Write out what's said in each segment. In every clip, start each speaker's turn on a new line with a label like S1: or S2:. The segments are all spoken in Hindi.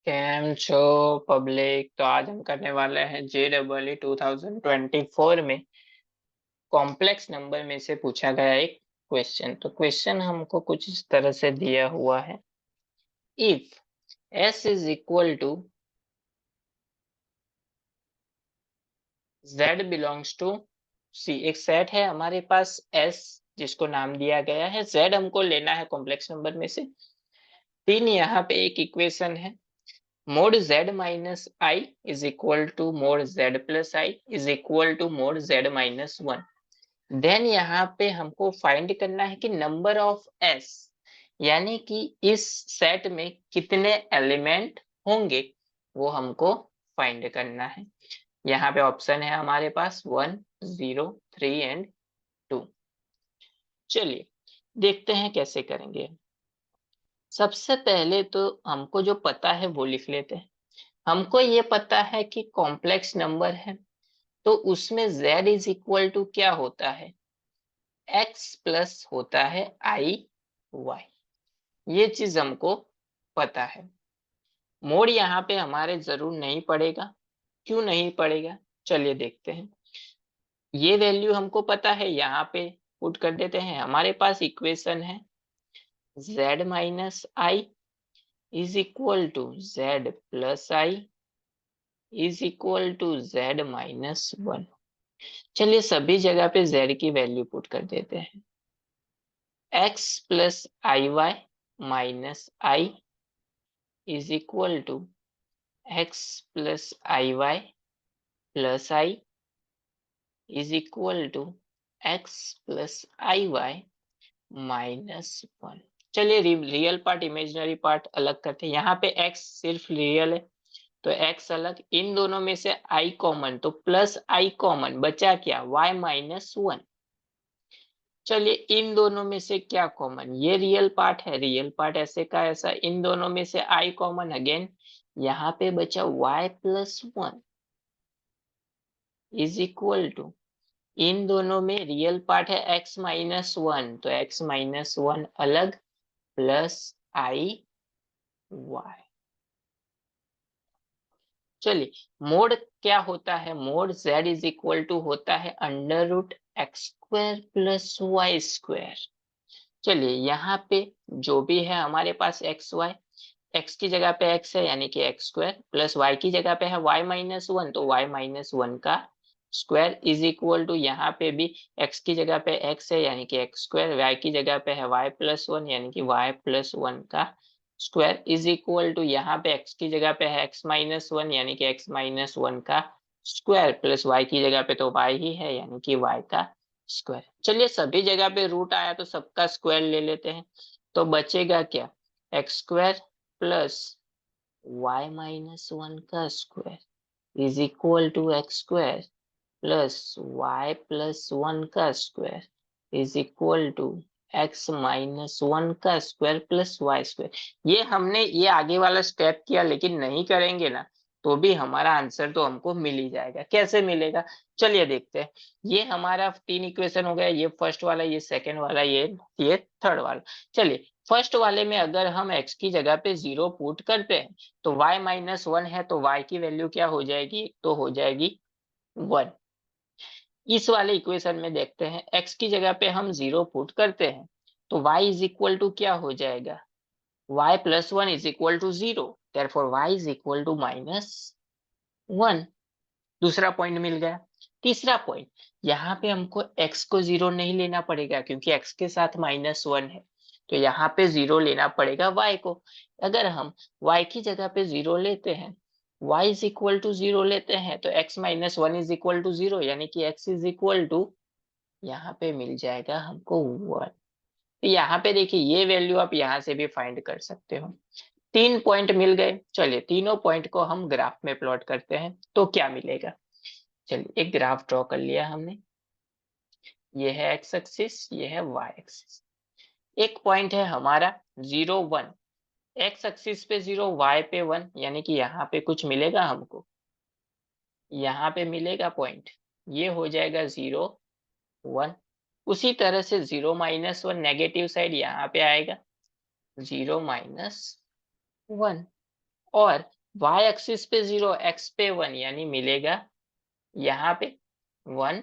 S1: कैम छो पब्लिक। तो आज हम करने वाले हैं JEE 2024 में कॉम्प्लेक्स नंबर में से पूछा गया एक क्वेश्चन। तो क्वेश्चन हमको कुछ इस तरह से दिया हुआ है। If s is equal to z belongs to c, एक सेट है हमारे पास s जिसको नाम दिया गया है, z हमको लेना है कॉम्प्लेक्स नंबर में से। तीन यहाँ पे एक इक्वेशन है, mod z minus i is equal to mod z plus i is equal to mod z minus one. Then यहाँ पे हमको फाइंड करना है कि नंबर ऑफ s, यानी कि इस सेट में कितने एलिमेंट होंगे, वो हमको फाइंड करना है। यहाँ पे ऑप्शन है हमारे पास 1, 0, 3 एंड 2। चलिए देखते हैं कैसे करेंगे। सबसे पहले तो हमको जो पता है वो लिख लेते हैं। हमको ये पता है कि कॉम्प्लेक्स नंबर है तो उसमें z इज इक्वल टू क्या होता है, x प्लस होता है i y। ये चीज हमको पता है। मोड यहाँ पे हमारे जरूर नहीं पड़ेगा। क्यों नहीं पड़ेगा, चलिए देखते हैं। ये वैल्यू हमको पता है, यहाँ पे पुट कर देते हैं। हमारे पास इक्वेशन है z minus i is equal to z plus i is equal to z minus one. चलिए सभी जगह पे z की वैल्यू पुट कर देते हैं। x plus i y minus i is equal to x plus i y plus i is equal to x plus i y minus one. चलिए रियल पार्ट इमेजिनरी पार्ट अलग करते हैं। यहाँ पे x सिर्फ रियल है तो x अलग, इन दोनों में से i कॉमन, तो प्लस i कॉमन, बचा क्या, y माइनस वन। चलिए इन दोनों में से क्या कॉमन, ये रियल पार्ट है, रियल पार्ट ऐसे का ऐसा, इन दोनों में से i कॉमन, अगेन यहाँ पे बचा y plus one is equal to, इन दोनों में रियल पार्ट है x माइनस वन तो x माइनस वन अलग प्लस i y। चलिए मोड क्या होता है, mod z is equal to होता है under root x square plus y square. चलिए यहाँ पे जो भी है हमारे पास एक्स वाई, एक्स की जगह पे एक्स है यानी कि एक्स स्क्वायर, प्लस वाई की जगह पे है वाई माइनस वन तो वाई माइनस वन का स्क्वायर इज इक्वल टू, यहाँ पे भी एक्स की जगह पे एक्स है यानी कि एक्स स्क्वायर, वाई की जगह पे है वाई प्लस वन यानी कि वाई प्लस वन का स्क्वायर इज इक्वल टू, यहाँ पे एक्स की जगह पे है एक्स माइनस वन यानी कि एक्स माइनस वन का स्क्वायर, प्लस वाई की जगह पे तो वाई ही है यानी कि वाई का स्क्वायर। चलिए सभी जगह पे रूट आया तो सबका स्क्वायर ले लेते हैं। तो बचेगा क्या, x square plus y minus one का square is equal to x square plus y plus one का square is equal to x minus one का स्क्वायर प्लस वाई स्क्वायर। ये हमने ये आगे वाला स्टेप किया, लेकिन नहीं करेंगे ना तो भी हमारा आंसर तो हमको मिल ही जाएगा। कैसे मिलेगा, चलिए देखते हैं। ये हमारा तीन इक्वेशन हो गया, ये फर्स्ट वाला, ये सेकेंड वाला, ये थर्ड वाला। चलिए फर्स्ट वाले में अगर हम x की जगह पे जीरो पुट करते हैं तो y माइनस वन है तो y की वैल्यू क्या हो जाएगी, तो हो जाएगी वन। इस वाले इक्वेशन में देखते हैं x की जगह पे हम जीरो पुट करते हैं तो y इज इक्वल टू क्या हो जाएगा, y plus one is equal to zero, therefore y is equal to minus one. दूसरा पॉइंट मिल गया। तीसरा पॉइंट, यहाँ पे हमको x को जीरो नहीं लेना पड़ेगा क्योंकि x के साथ माइनस वन है, तो यहाँ पे जीरो लेना पड़ेगा y को। अगर हम y की जगह पे जीरो लेते हैं, y is equal to zero लेते हैं तो x minus one is equal to zero यानी कि x इज इक्वल टू, यहाँ पे मिल जाएगा हमको वन। तो यहाँ पे देखिए ये वैल्यू आप यहाँ से भी फाइंड कर सकते हो। तीन पॉइंट मिल गए। चलिए तीनों पॉइंट को हम ग्राफ में प्लॉट करते हैं तो क्या मिलेगा। चलिए एक ग्राफ ड्रॉ कर लिया हमने, ये है एक्स एक्सिस, ये है वाई एक्सिस। एक पॉइंट है हमारा 0, 1, एक्स एक्सिस पे जीरो, वाई पे वन, यानी कि यहाँ पे कुछ मिलेगा हमको, यहाँ पे मिलेगा पॉइंट, ये हो जाएगा 0, 1। उसी तरह से 0 - 1 नेगेटिव साइड यहाँ पे आएगा 0 - 1, और वाई एक्सिस पे 0, एक्स पे 1, यानी मिलेगा यहाँ पे 1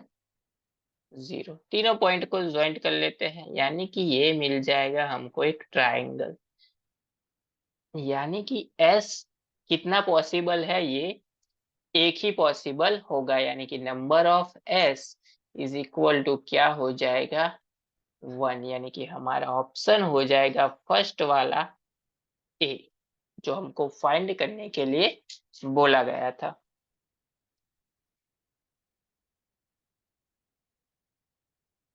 S1: 0। तीनों पॉइंट को ज्वाइंट कर लेते हैं, यानी कि ये मिल जाएगा हमको एक ट्राइंगल। यानी कि एस कितना पॉसिबल है, ये एक ही पॉसिबल होगा, यानी कि number of S is equal to क्या हो जाएगा 1, यानी कि हमारा ऑप्शन हो जाएगा फर्स्ट वाला ए, जो हमको फाइंड करने के लिए बोला गया था।